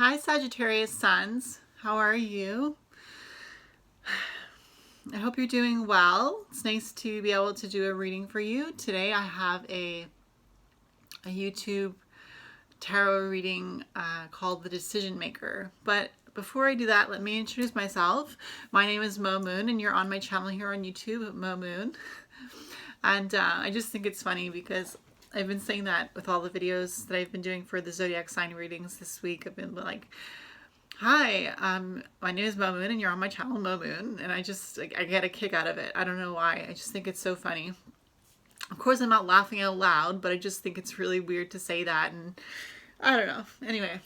Hi Sagittarius Suns, how are you? I hope you're doing well. It's nice to be able to do a reading for you. Today I have a YouTube tarot reading called The Decision Maker. But before I do that, let me introduce myself. My name is Mo Moon and you're on my channel here on YouTube, Mo Moon. And I just think it's funny because I've been saying that with all the videos that I've been doing for the zodiac sign readings this week. I've been like, hi, my name is Mo Moon and you're on my channel, Mo Moon. And I get a kick out of it. I don't know why. I just think it's so funny. Of course, I'm not laughing out loud, but I just think it's really weird to say that. And I don't know. Anyway,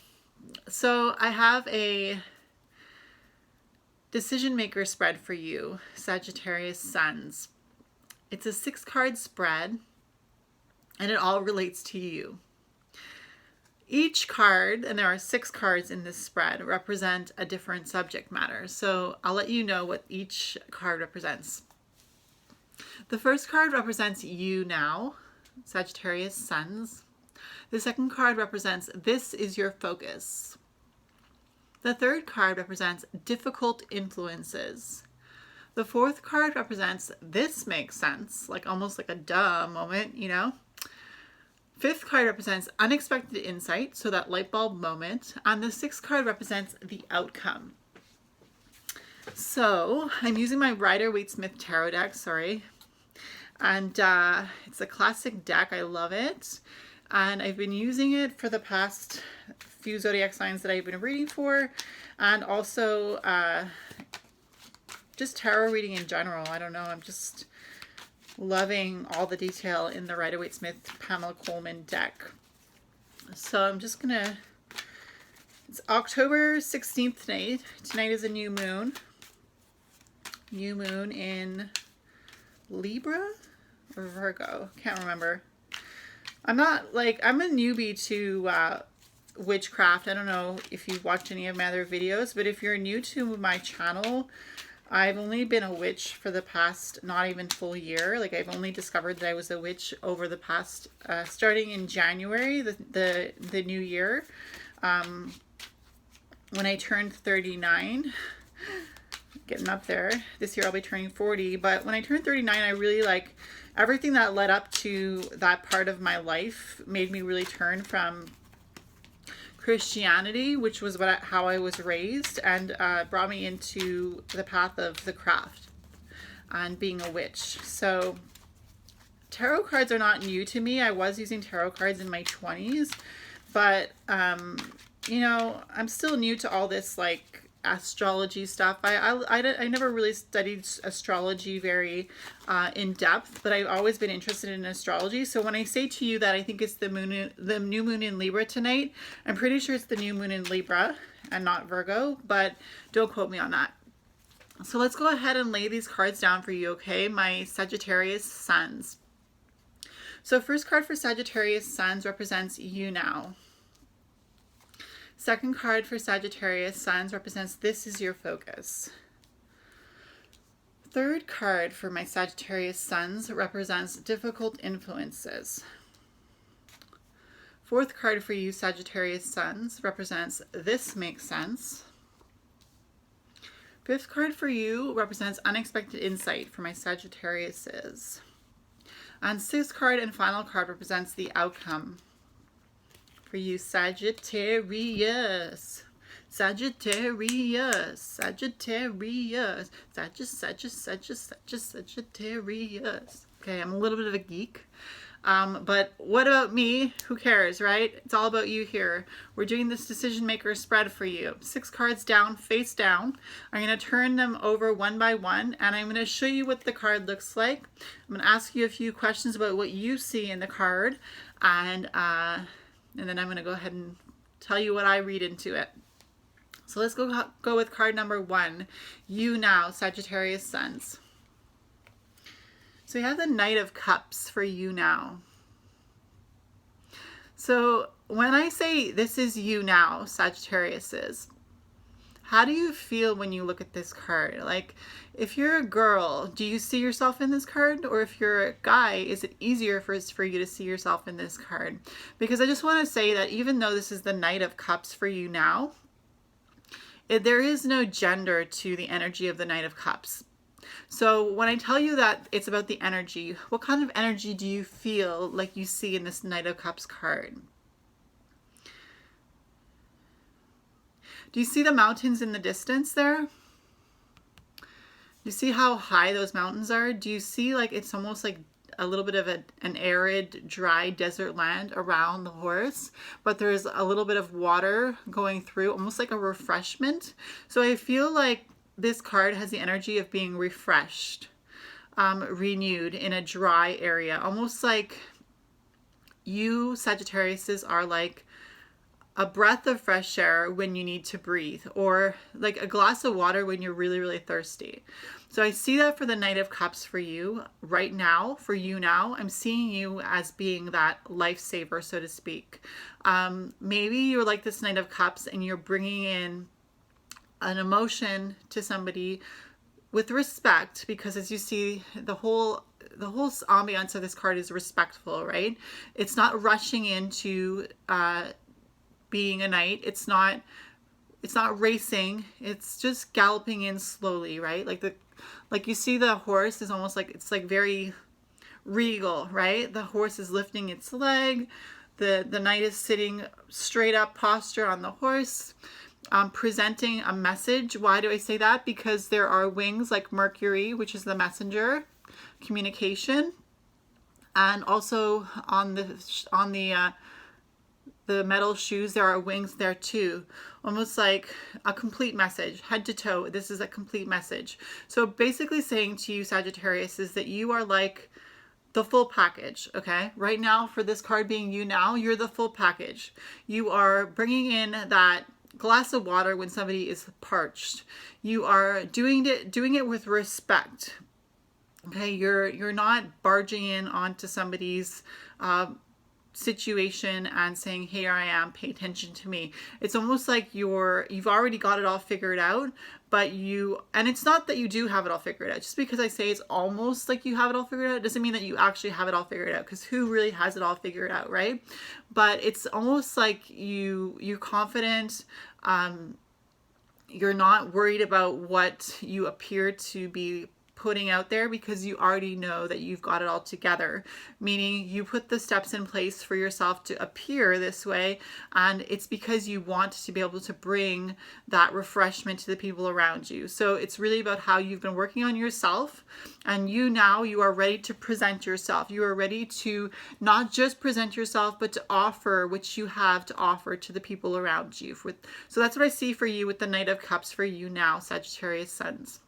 so I have a decision maker spread for you, Sagittarius Suns. It's a 6-card spread and it all relates to you. Each card, and there are 6 cards in this spread, represent a different subject matter. So I'll let you know what each card represents. The first card represents you now, Sagittarius Suns. The second card represents this is your focus. The third card represents difficult influences. The fourth card represents this makes sense, like almost like a duh moment, you know. Fifth card represents unexpected insight, so that light bulb moment. And the 6th card represents the outcome. So I'm using my Rider-Waite-Smith tarot deck, sorry. And it's a classic deck, I love it. And I've been using it for the past few zodiac signs that I've been reading for. And also just tarot reading in general. I don't know, I'm just loving all the detail in the Rider-Waite-Smith Pamela Coleman deck. So I'm just gonna, it's October 16th tonight. Tonight is a new moon. New moon in Libra or Virgo, can't remember. I'm a newbie to witchcraft. I don't know if you've watched any of my other videos, but if you're new to my channel, I've only been a witch for the past not even full year. Like I've only discovered that I was a witch over the past, starting in January, the new year, when I turned 39, getting up there. This year I'll be turning 40, but when I turned 39, I really everything that led up to that part of my life made me really turn from Christianity, which was how I was raised, and brought me into the path of the craft and being a witch. So tarot cards are not new to me. I was using tarot cards in my 20s, but you know, I'm still new to all this astrology stuff. I never really studied astrology very in depth, but I've always been interested in astrology. So when I say to you that I think it's the new moon in Libra tonight, I'm pretty sure it's the new moon in Libra and not Virgo, but don't quote me on that. So let's go ahead and lay these cards down for you, okay? My Sagittarius Suns. So first card for Sagittarius Suns represents you now. Second card for Sagittarius Suns represents this is your focus. Third card for my Sagittarius Suns represents difficult influences. Fourth card for you Sagittarius Suns represents this makes sense. Fifth card for you represents unexpected insight for my Sagittariuses. And 6th card and final card represents the outcome for you Sagittarius. Sagittarius. Sagittarius. Sagittarius. Okay, I'm a little bit of a geek. But what about me? Who cares, right? It's all about you here. We're doing this decision maker spread for you. 6 cards down, face down. I'm going to turn them over one by one, and I'm going to show you what the card looks like. I'm going to ask you a few questions about what you see in the card, and then I'm going to go ahead and tell you what I read into it. So let's go with card number 1. You now, Sagittarius Suns. So we have the Knight of Cups for you now. So when I say this is you now, Sagittariuses, how do you feel when you look at this card? Like, if you're a girl, do you see yourself in this card? Or if you're a guy, is it easier for you to see yourself in this card? Because I just want to say that even though this is the Knight of Cups for you now, there is no gender to the energy of the Knight of Cups. So when I tell you that it's about the energy, what kind of energy do you feel like you see in this Knight of Cups card? Do you see the mountains in the distance there? You see how high those mountains are? Do you see like it's almost like a little bit of an arid, dry desert land around the horse, but there's a little bit of water going through, almost like a refreshment. So I feel like this card has the energy of being refreshed, renewed in a dry area, almost like you Sagittariuses are like a breath of fresh air when you need to breathe, or like a glass of water when you're really, really thirsty. So I see that for the Knight of Cups for you right now, for you now. I'm seeing you as being that lifesaver, so to speak. Maybe you're like this Knight of Cups and you're bringing in an emotion to somebody with respect, because as you see, the whole ambiance of this card is respectful, right? It's not rushing into being a knight. It's not racing. It's just galloping in slowly, right? Like you see the horse is almost like, it's like very regal, right? The horse is lifting its leg. The knight is sitting straight up posture on the horse, presenting a message. Why do I say that? Because there are wings like Mercury, which is the messenger, communication, and also on the metal shoes, there are wings there too. Almost like a complete message, head to toe. This is a complete message. So basically saying to you, Sagittarius, is that you are like the full package, okay? Right now, for this card being you now, you're the full package. You are bringing in that glass of water when somebody is parched. You are doing it with respect. Okay, you're not barging in onto somebody's situation and saying, here I am, pay attention to me. It's almost like you've already got it all figured out, and it's not that you do have it all figured out. Just because I say it's almost like you have it all figured out doesn't mean that you actually have it all figured out, because who really has it all figured out, right? But it's almost like you're confident. You're not worried about what you appear to be putting out there, because you already know that you've got it all together, meaning you put the steps in place for yourself to appear this way, and it's because you want to be able to bring that refreshment to the people around you. So it's really about how you've been working on yourself, and you are ready to present yourself. You are ready to not just present yourself, but to offer what you have to offer to the people around you. So that's what I see for you with the Knight of Cups for you now, Sagittarius Suns.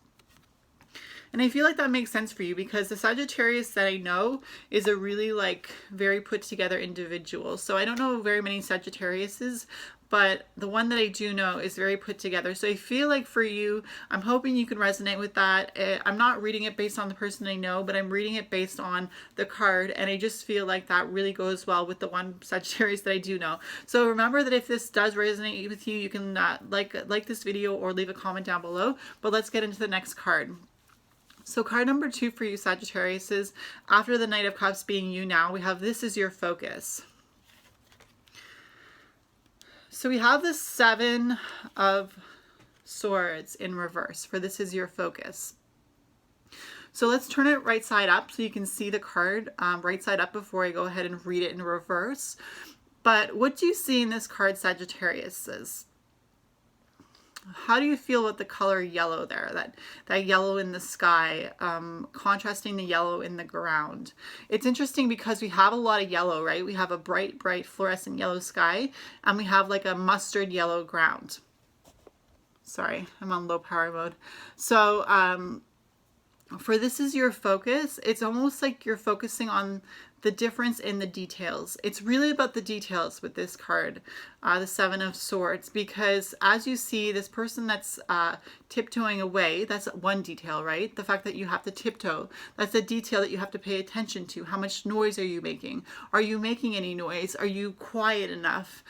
And I feel like that makes sense for you, because the Sagittarius that I know is a really like very put together individual. So I don't know very many Sagittariuses, but the one that I do know is very put together. So I feel like for you, I'm hoping you can resonate with that. I'm not reading it based on the person I know, but I'm reading it based on the card. And I just feel like that really goes well with the one Sagittarius that I do know. So remember that if this does resonate with you, you can like this video or leave a comment down below. But let's get into the next card. So card number 2 for you Sagittarius is, after the Knight of Cups being you now, we have this is your focus. So we have the 7 of Swords in reverse for this is your focus. So let's turn it right side up so you can see the card right side up before I go ahead and read it in reverse. But what do you see in this card, Sagittarius? How do you feel about the color yellow there? That yellow in the sky, contrasting the yellow in the ground. It's interesting because we have a lot of yellow, right? We have a bright, bright fluorescent yellow sky, and we have like a mustard yellow ground. Sorry, I'm on low power mode. So for this is your focus, it's almost like you're focusing on the difference in the details. It's really about the details with this card, the 7 of Swords, because as you see, this person that's tiptoeing away, that's one detail, right? The fact that you have to tiptoe, that's a detail that you have to pay attention to. How much noise are you making? Are you making any noise? Are you quiet enough?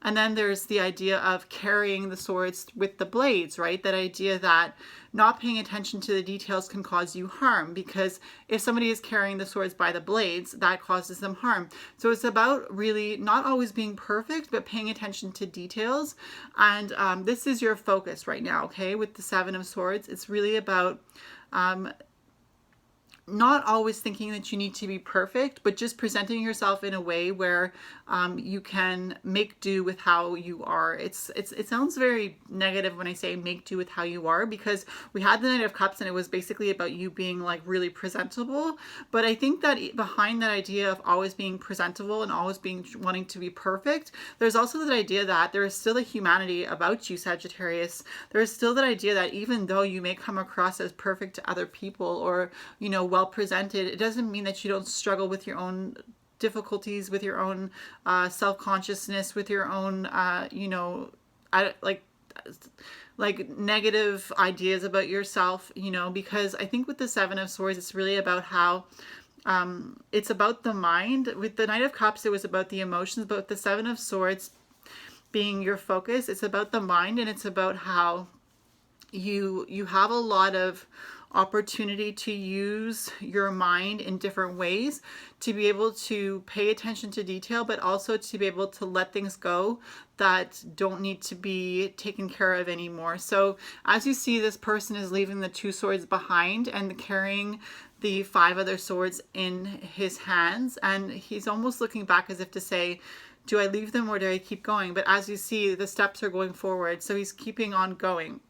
And then there's the idea of carrying the swords with the blades, right? That idea that not paying attention to the details can cause you harm, because if somebody is carrying the swords by the blades, that causes them harm. So it's about really not always being perfect, but paying attention to details. And this is your focus right now, okay? With the Seven of Swords, it's really about not always thinking that you need to be perfect, but just presenting yourself in a way where you can make do with how you are. It sounds very negative when I say make do with how you are, because we had the Knight of Cups and it was basically about you being like really presentable. But I think that behind that idea of always being presentable and always being wanting to be perfect, there's also that idea that there is still a humanity about you, Sagittarius. There is still that idea that even though you may come across as perfect to other people, or, you know, well presented, it doesn't mean that you don't struggle with your own difficulties, with your own self-consciousness, with your own you know, like negative ideas about yourself, you know, because I think with the Seven of Swords, it's really about how it's about the mind. With the Knight of Cups, it was about the emotions, but with the Seven of Swords being your focus, it's about the mind, and it's about how you have a lot of opportunity to use your mind in different ways to be able to pay attention to detail, but also to be able to let things go that don't need to be taken care of anymore. So as you see, this person is leaving the two swords behind and carrying the five other swords in his hands, and he's almost looking back as if to say, do I leave them or do I keep going? But as you see, the steps are going forward, so he's keeping on going.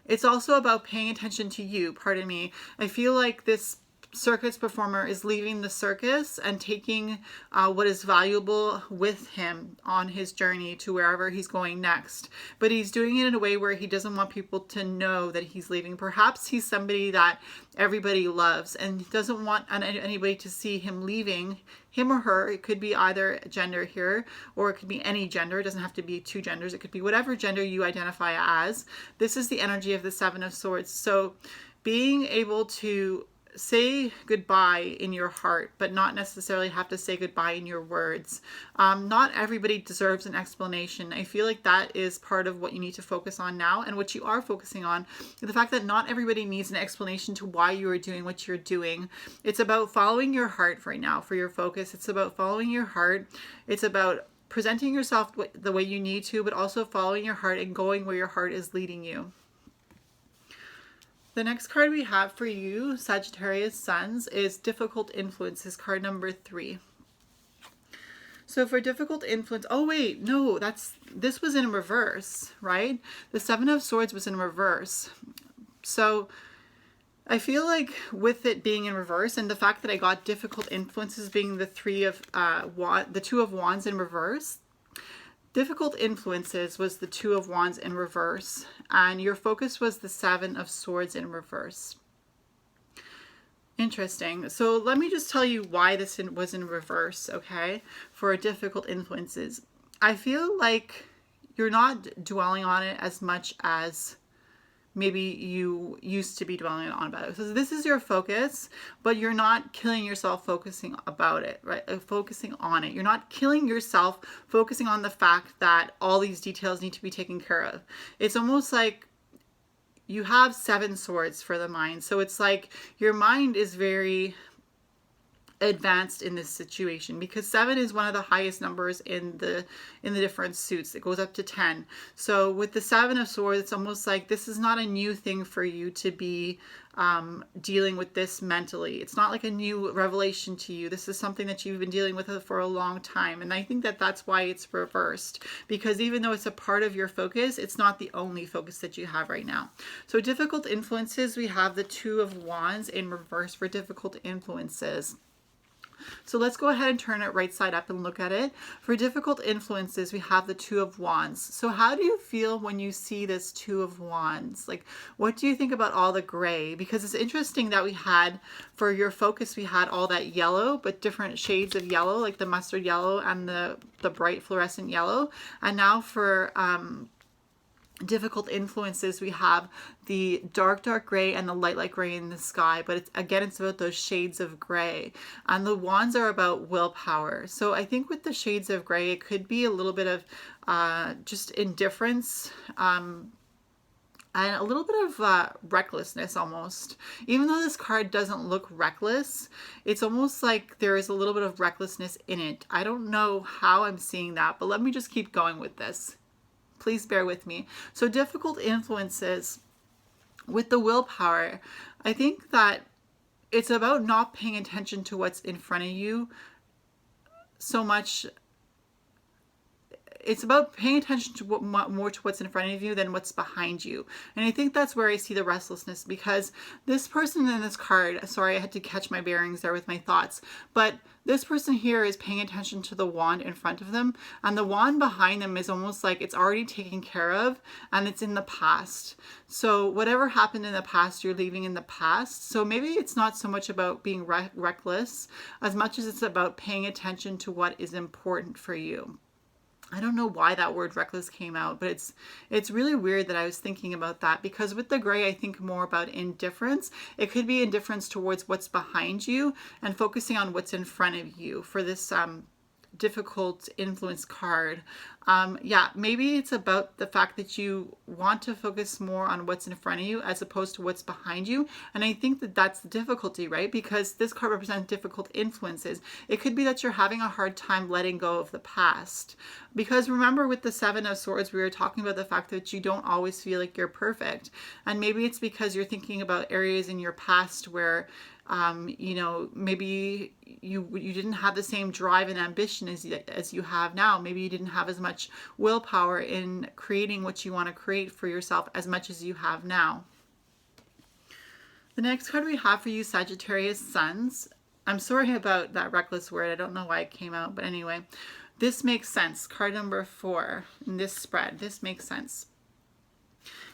It's also about paying attention to you, pardon me. I feel like this circus performer is leaving the circus and taking what is valuable with him on his journey to wherever he's going next. But he's doing it in a way where he doesn't want people to know that he's leaving. Perhaps he's somebody that everybody loves and doesn't want anybody to see him leaving, him or her. It could be either gender here, or it could be any gender. It doesn't have to be two genders. It could be whatever gender you identify as. This is the energy of the Seven of Swords. So being able to say goodbye in your heart, but not necessarily have to say goodbye in your words. Not everybody deserves an explanation. I feel like that is part of what you need to focus on now, and what you are focusing on, the fact that not everybody needs an explanation to why you are doing what you're doing. It's about following your heart right now for your focus. It's about following your heart. It's about presenting yourself the way you need to, but also following your heart and going where your heart is leading you. The next card we have for you, Sagittarius Suns, is Difficult Influences, card number 3. So for difficult influence, oh wait, no, this was in reverse, right? The Seven of Swords was in reverse. So I feel like with it being in reverse, and the fact that I got difficult influences being the Two of Wands in reverse, difficult influences was the Two of Wands in reverse, and your focus was the Seven of Swords in reverse. Interesting. So let me just tell you why this was in reverse, okay, for difficult influences. I feel like you're not dwelling on it as much as maybe you used to be dwelling on about it. So this is your focus, but you're not killing yourself focusing about it, right? Focusing on it. You're not killing yourself focusing on the fact that all these details need to be taken care of. It's almost like you have 7 swords for the mind. So it's like your mind is very advanced in this situation, because 7 is one of the highest numbers in the different suits. It goes up to 10. So with the Seven of Swords, it's almost like this is not a new thing for you to be dealing with this mentally. It's not like a new revelation to you. This is something that you've been dealing with for a long time. And I think that that's why it's reversed, because even though it's a part of your focus, it's not the only focus that you have right now. So difficult influences, we have the Two of Wands in reverse for difficult influences. So let's go ahead and turn it right side up and look at it. For difficult influences, we have the Two of Wands. So how do you feel when you see this Two of Wands? Like, what do you think about all the gray? Because it's interesting that we had, for your focus, we had all that yellow, but different shades of yellow, like the mustard yellow and the bright fluorescent yellow. And now for difficult influences, we have the dark gray and the light gray in the sky, but it's about those shades of gray, and the wands are about willpower. So I think with the shades of gray, it could be a little bit of just indifference, and a little bit of recklessness almost. Even though this card doesn't look reckless, it's almost like there is a little bit of recklessness in it. I don't know how I'm seeing that, but let me just keep going with this. Please bear with me. So difficult influences with the willpower, I think that it's about not paying attention to what's in front of you so much. It's about paying attention to more to what's in front of you than what's behind you. And I think that's where I see the restlessness, because this person in this card, sorry, I had to catch my bearings there with my thoughts, but this person here is paying attention to the wand in front of them, and the wand behind them is almost like it's already taken care of and it's in the past. So whatever happened in the past, you're leaving in the past. So maybe it's not so much about being reckless as much as it's about paying attention to what is important for you. I don't know why that word reckless came out, but it's really weird that I was thinking about that, because with the gray, I think more about indifference. It could be indifference towards what's behind you and focusing on what's in front of you for this difficult influence card. Yeah, maybe it's about the fact that you want to focus more on what's in front of you as opposed to what's behind you. And I think that that's the difficulty, right? Because this card represents difficult influences. It could be that you're having a hard time letting go of the past. Because remember, with the Seven of Swords, we were talking about the fact that you don't always feel like you're perfect. And maybe it's because you're thinking about areas in your past where you know, maybe you didn't have the same drive and ambition as you have now. Maybe you didn't have as much willpower in creating what you want to create for yourself as much as you have now. The next card we have for you, Sagittarius Suns. I'm sorry about that reckless word. I don't know why it came out, but anyway, this makes sense. Card number 4 in this spread. This makes sense.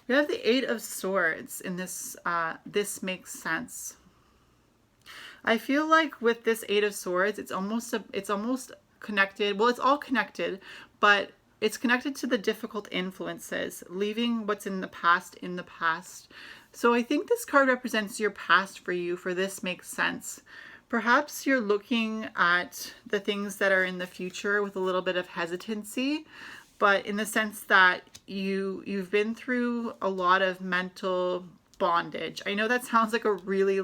We have the Eight of Swords in this. This makes sense. I feel like with this Eight of Swords, it's almost connected. Well, it's all connected, but it's connected to the difficult influences, leaving what's in the past in the past. So I think this card represents your past for you, for this makes sense. Perhaps you're looking at the things that are in the future with a little bit of hesitancy, but in the sense that you've been through a lot of mental bondage. I know that sounds like a really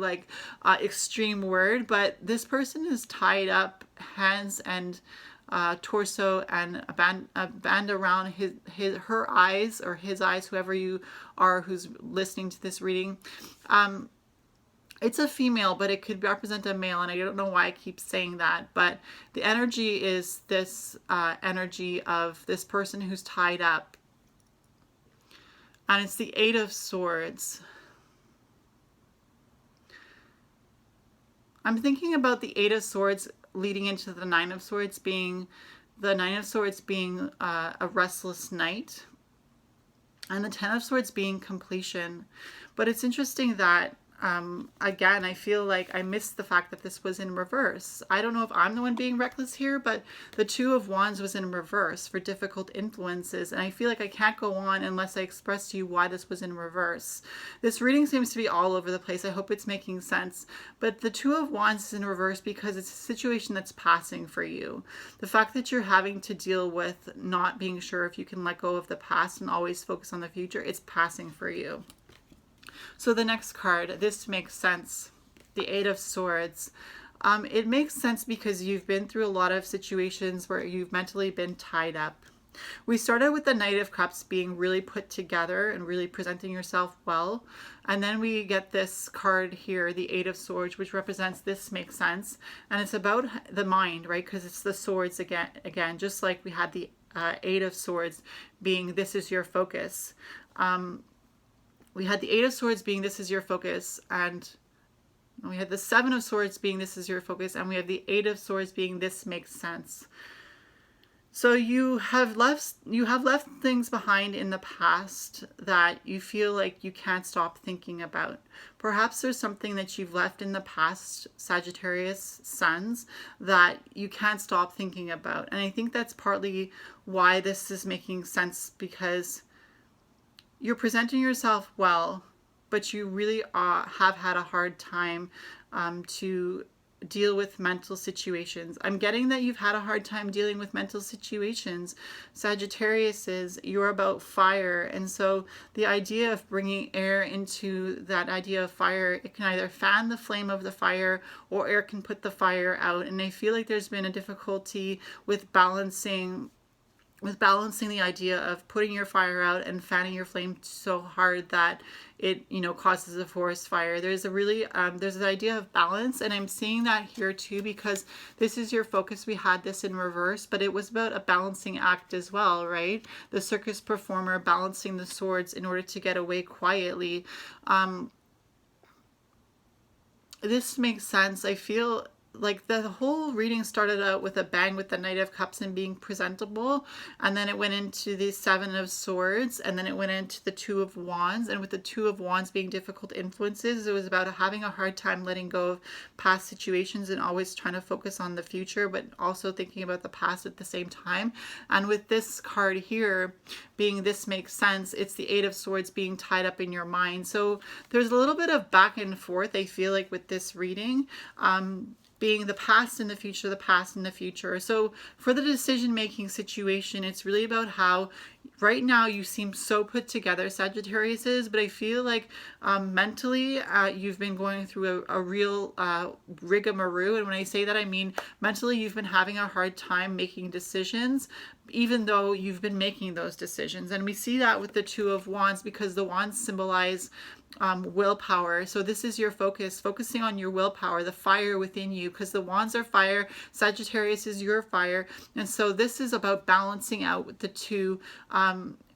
extreme word, but this person is tied up, hands and torso, and a band around her eyes, or his eyes, whoever you are who's listening to this reading. It's a female, but it could represent a male, and I don't know why I keep saying that, but the energy is this energy of this person who's tied up, and it's the Eight of Swords. I'm thinking about the Eight of Swords leading into the Nine of Swords being a restless night, and the Ten of Swords being completion. But it's interesting that again, I feel like I missed the fact that this was in reverse. I don't know if I'm the one being reckless here, but the Two of Wands was in reverse for difficult influences, and I feel like I can't go on unless I express to you why this was in reverse. This reading seems to be all over the place. I hope it's making sense, but the Two of Wands is in reverse because it's a situation that's passing for you. The fact that you're having to deal with not being sure if you can let go of the past and always focus on the future, it's passing for you. So the next card, this makes sense. The Eight of Swords. It makes sense because you've been through a lot of situations where you've mentally been tied up. We started with the Knight of Cups being really put together and really presenting yourself well. And then we get this card here, the Eight of Swords, which represents this makes sense. And it's about the mind, right? Because it's the swords again, just like we had the Eight of Swords being this is your focus. We had the Eight of Swords being this is your focus, and we had the Seven of Swords being this is your focus, and we have the Eight of Swords being this makes sense. So you have left things behind in the past that you feel like you can't stop thinking about. Perhaps there's something that you've left in the past, Sagittarius Suns, that you can't stop thinking about. And I think that's partly why this is making sense, because you're presenting yourself well, but you really have had a hard time to deal with mental situations. I'm getting that you've had a hard time dealing with mental situations. Sagittarius is, you're about fire. And so the idea of bringing air into that idea of fire, it can either fan the flame of the fire or air can put the fire out. And I feel like there's been a difficulty with balancing the idea of putting your fire out and fanning your flame so hard that it, you know, causes a forest fire. There's a really there's an idea of balance, and I'm seeing that here too, because this is your focus. We had this in reverse, but it was about a balancing act as well, right? The circus performer balancing the swords in order to get away quietly. This makes sense. I feel like the whole reading started out with a bang with the Knight of Cups and being presentable, and then it went into the Seven of Swords, and then it went into the Two of Wands, and with the Two of Wands being difficult influences, it was about having a hard time letting go of past situations and always trying to focus on the future, but also thinking about the past at the same time. And with this card here being This Makes Sense, it's the Eight of Swords being tied up in your mind. So there's a little bit of back and forth, I feel like, with this reading. Being the past and the future, the past and the future. So for the decision-making situation, it's really about how right now you seem so put together, Sagittarius is, but I feel like mentally you've been going through a real rigmarole. And when I say that, I mean mentally you've been having a hard time making decisions, even though you've been making those decisions. And we see that with the Two of Wands, because the wands symbolize willpower. So this is your focus, focusing on your willpower, the fire within you, because the wands are fire, Sagittarius is your fire. And so this is about balancing out the two,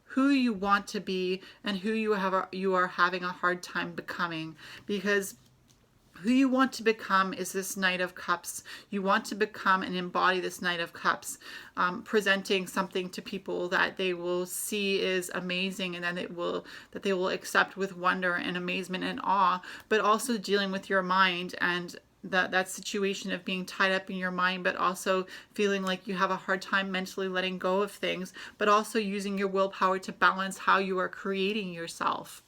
who you want to be and who you are having a hard time becoming. Because who you want to become is this Knight of Cups. You want to become and embody this Knight of Cups, presenting something to people that they will see is amazing, and then that they will accept with wonder and amazement and awe, but also dealing with your mind and that situation of being tied up in your mind, but also feeling like you have a hard time mentally letting go of things, but also using your willpower to balance how you are creating yourself.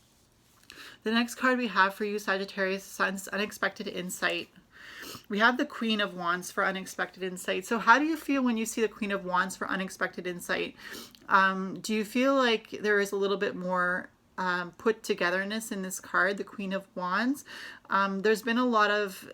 The next card we have for you, Sagittarius, is Unexpected Insight. We have the Queen of Wands for unexpected insight. So how do you feel when you see the Queen of Wands for unexpected insight? Do you feel like there is a little bit more put togetherness in this card, the Queen of Wands? There's been a lot of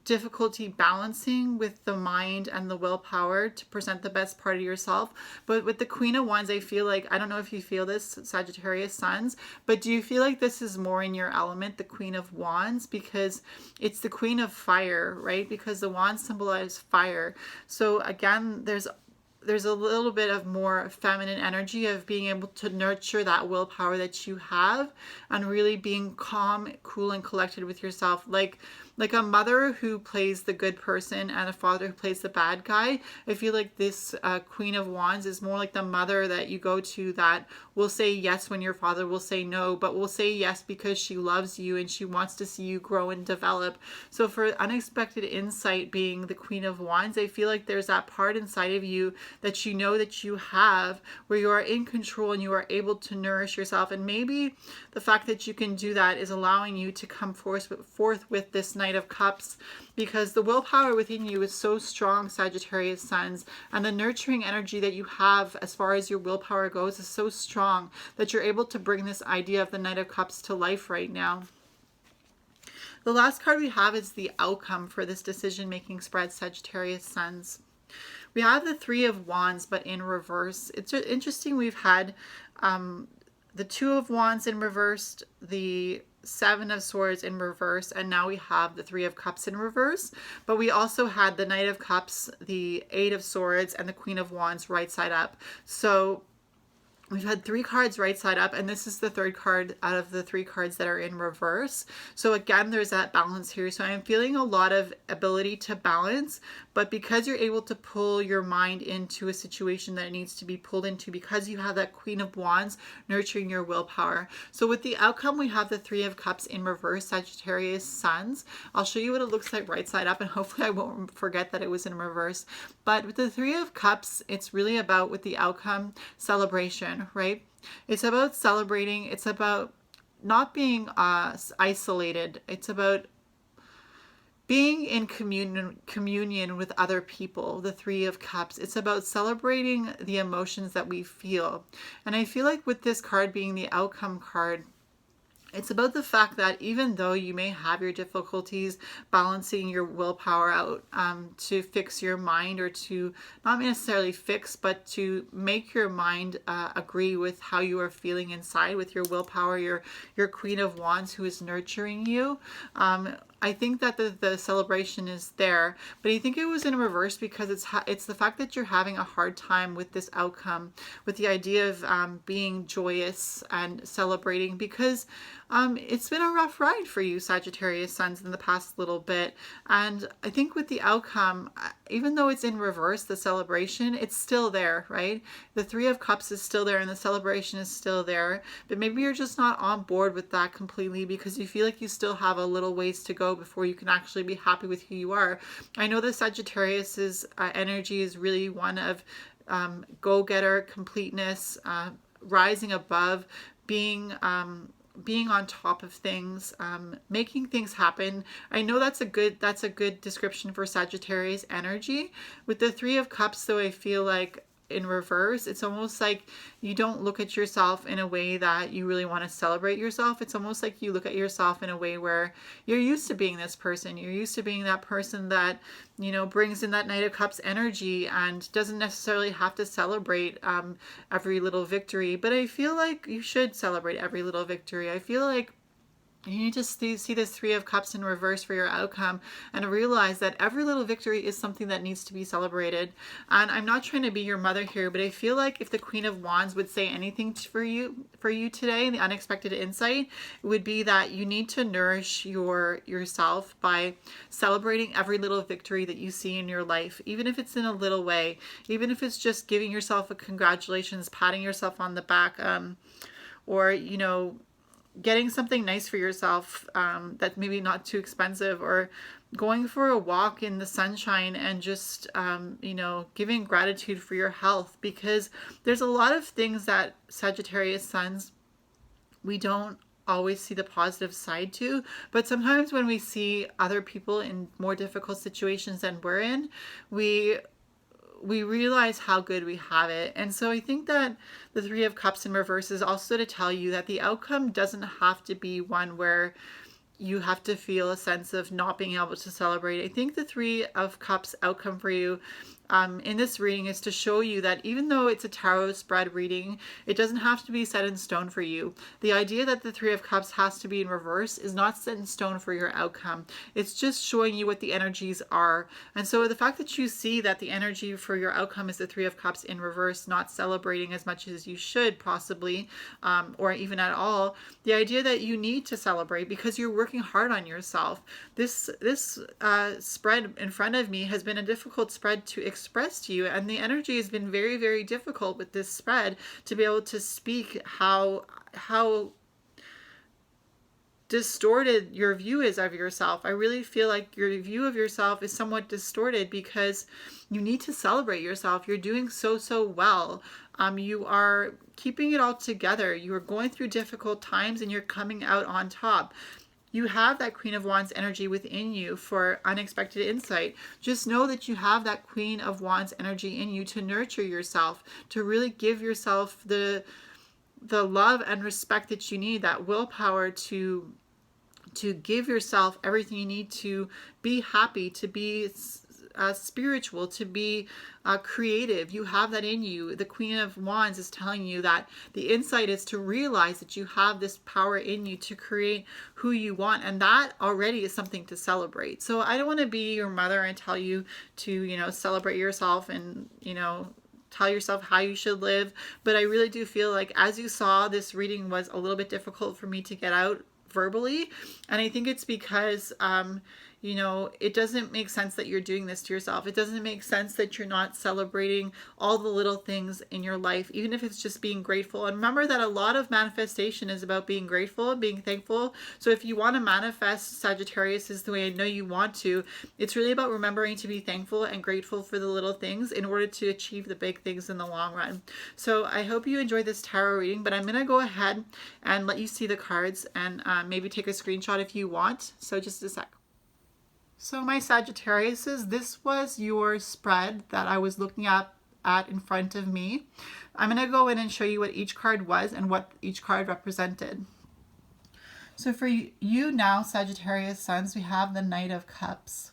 difficulty balancing with the mind and the willpower to present the best part of yourself. But with the Queen of Wands, I feel like, I don't know if you feel this, Sagittarius suns, but do you feel like this is more in your element, the Queen of Wands? Because it's the Queen of Fire, right? Because the wands symbolize fire. So again, there's a little bit of more feminine energy of being able to nurture that willpower that you have and really being calm, cool, and collected with yourself. Like a mother who plays the good person and a father who plays the bad guy. I feel like this Queen of Wands is more like the mother that you go to that will say yes when your father will say no, but will say yes because she loves you and she wants to see you grow and develop. So for unexpected insight being the Queen of Wands, I feel like there's that part inside of you that you know that you have, where you are in control and you are able to nourish yourself. And maybe the fact that you can do that is allowing you to come forth with this Knight of Cups, because the willpower within you is so strong, Sagittarius suns, and the nurturing energy that you have as far as your willpower goes is so strong that you're able to bring this idea of the Knight of Cups to life right now. The last card we have is the outcome for this decision-making spread, Sagittarius suns. We have the Three of Wands, but in reverse. It's interesting. We've had the Two of Wands in reverse, the Seven of Swords in reverse, and now we have the Three of Cups in reverse. But we also had the Knight of Cups, the Eight of Swords, and the Queen of Wands right side up. So we've had three cards right side up, and this is the third card out of the three cards that are in reverse. So again, there's that balance here. So I'm feeling a lot of ability to balance, but because you're able to pull your mind into a situation that it needs to be pulled into, because you have that Queen of Wands nurturing your willpower. So with the outcome, we have the Three of Cups in reverse, Sagittarius suns. I'll show you what it looks like right side up, and hopefully I won't forget that it was in reverse. But with the Three of Cups, it's really about, with the outcome, celebration, one, right? It's about celebrating. It's about not being isolated. It's about being in communion with other people, the Three of Cups. It's about celebrating the emotions that we feel. And I feel like with this card being the outcome card, it's about the fact that even though you may have your difficulties balancing your willpower out to fix your mind, or to not necessarily fix, but to make your mind agree with how you are feeling inside with your willpower, your Queen of Wands who is nurturing you. I think that the celebration is there, but I think it was in reverse because it's the fact that you're having a hard time with this outcome, with the idea of being joyous and celebrating, because it's been a rough ride for you, Sagittarius suns, in the past little bit. And I think with the outcome, even though it's in reverse, the celebration, it's still there, right? The Three of Cups is still there and the celebration is still there, but maybe you're just not on board with that completely because you feel like you still have a little ways to go before you can actually be happy with who you are. I know that Sagittarius's energy is really one of go-getter, completeness, rising above, being on top of things, making things happen. I know that's a good description for Sagittarius energy. With the Three of Cups, though, I feel like in reverse, it's almost like you don't look at yourself in a way that you really want to celebrate yourself. It's almost like you look at yourself in a way where you're used to being this person. You're used to being that person that, you know, brings in that Knight of Cups energy and doesn't necessarily have to celebrate every little victory. But I feel like you should celebrate every little victory. I feel like you need to see this Three of Cups in reverse for your outcome and realize that every little victory is something that needs to be celebrated. And I'm not trying to be your mother here, but I feel like if the Queen of Wands would say anything for you today, the unexpected insight, it would be that you need to nourish yourself by celebrating every little victory that you see in your life, even if it's in a little way, even if it's just giving yourself a congratulations, patting yourself on the back, or, you know, getting something nice for yourself that's maybe not too expensive, or going for a walk in the sunshine and just, you know, giving gratitude for your health, because there's a lot of things that Sagittarius suns, we don't always see the positive side to, but sometimes when we see other people in more difficult situations than we're in, we realize how good we have it. And so I think that the Three of Cups in reverse is also to tell you that the outcome doesn't have to be one where you have to feel a sense of not being able to celebrate. I think the Three of Cups outcome for you in this reading is to show you that even though it's a tarot spread reading, it doesn't have to be set in stone for you. The idea that the Three of Cups has to be in reverse is not set in stone for your outcome. It's just showing you what the energies are. And so the fact that you see that the energy for your outcome is the Three of Cups in reverse, not celebrating as much as you should possibly, or even at all, the idea that you need to celebrate because you're working hard on yourself. This spread in front of me has been a difficult spread to express to you, and the energy has been very, very difficult with this spread to be able to speak how distorted your view is of yourself. I really feel like your view of yourself is somewhat distorted because you need to celebrate yourself. You're doing so well. You are keeping it all together. You are going through difficult times and you're coming out on top. You have that Queen of Wands energy within you for unexpected insight. Just know that you have that Queen of Wands energy in you to nurture yourself, to really give yourself the love and respect that you need, that willpower to give yourself everything you need to be happy, to be spiritual, to be creative. You have that in you. The Queen of Wands is telling you that the insight is to realize that you have this power in you to create who you want, and that already is something to celebrate. So I don't want to be your mother and tell you to, you know, celebrate yourself and, you know, tell yourself how you should live, but I really do feel like, as you saw, this reading was a little bit difficult for me to get out verbally, and I think it's because You know, it doesn't make sense that you're doing this to yourself. It doesn't make sense that you're not celebrating all the little things in your life, even if it's just being grateful. And remember that a lot of manifestation is about being grateful and being thankful. So if you want to manifest Sagittarius is the way I know you want to, it's really about remembering to be thankful and grateful for the little things in order to achieve the big things in the long run. So I hope you enjoyed this tarot reading, but I'm going to go ahead and let you see the cards and maybe take a screenshot if you want. So just a sec. So my Sagittariuses, this was your spread that I was looking at in front of me. I'm going to go in and show you what each card was and what each card represented. So for you now, Sagittarius Suns, we have the Knight of Cups.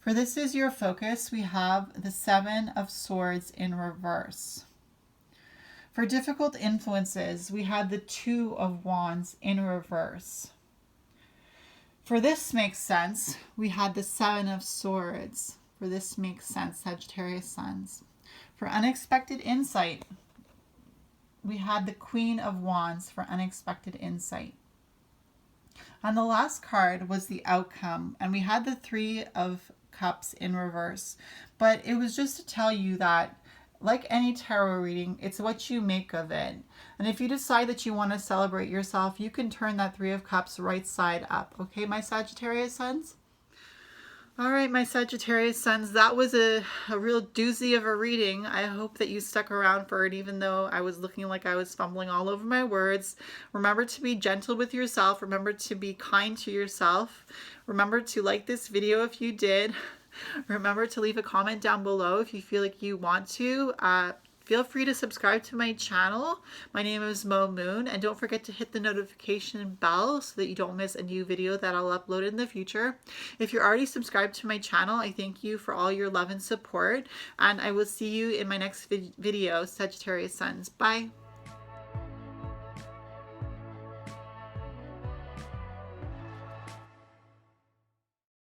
For this is your focus, we have the Seven of Swords in reverse. For difficult influences, we had the Two of Wands in reverse. For this makes sense, we had the Seven of Swords. For this makes sense, Sagittarius Suns. For unexpected insight, we had the Queen of Wands for unexpected insight. And the last card was the Outcome, and we had the Three of Cups in reverse. But it was just to tell you that, like any tarot reading, it's what you make of it. And if you decide that you want to celebrate yourself, you can turn that Three of Cups right side up. Okay, my Sagittarius Suns? All right, my Sagittarius Suns, that was a real doozy of a reading. I hope that you stuck around for it, even though I was looking like I was fumbling all over my words. Remember to be gentle with yourself. Remember to be kind to yourself. Remember to like this video if you did. Remember to leave a comment down below if you feel like you want to. Feel free to subscribe to my channel. My name is Mo Moon, and don't forget to hit the notification bell so that you don't miss a new video that I'll upload in the future. If you're already subscribed to my channel, I thank you for all your love and support, and I will see you in my next video, Sagittarius Suns. Bye.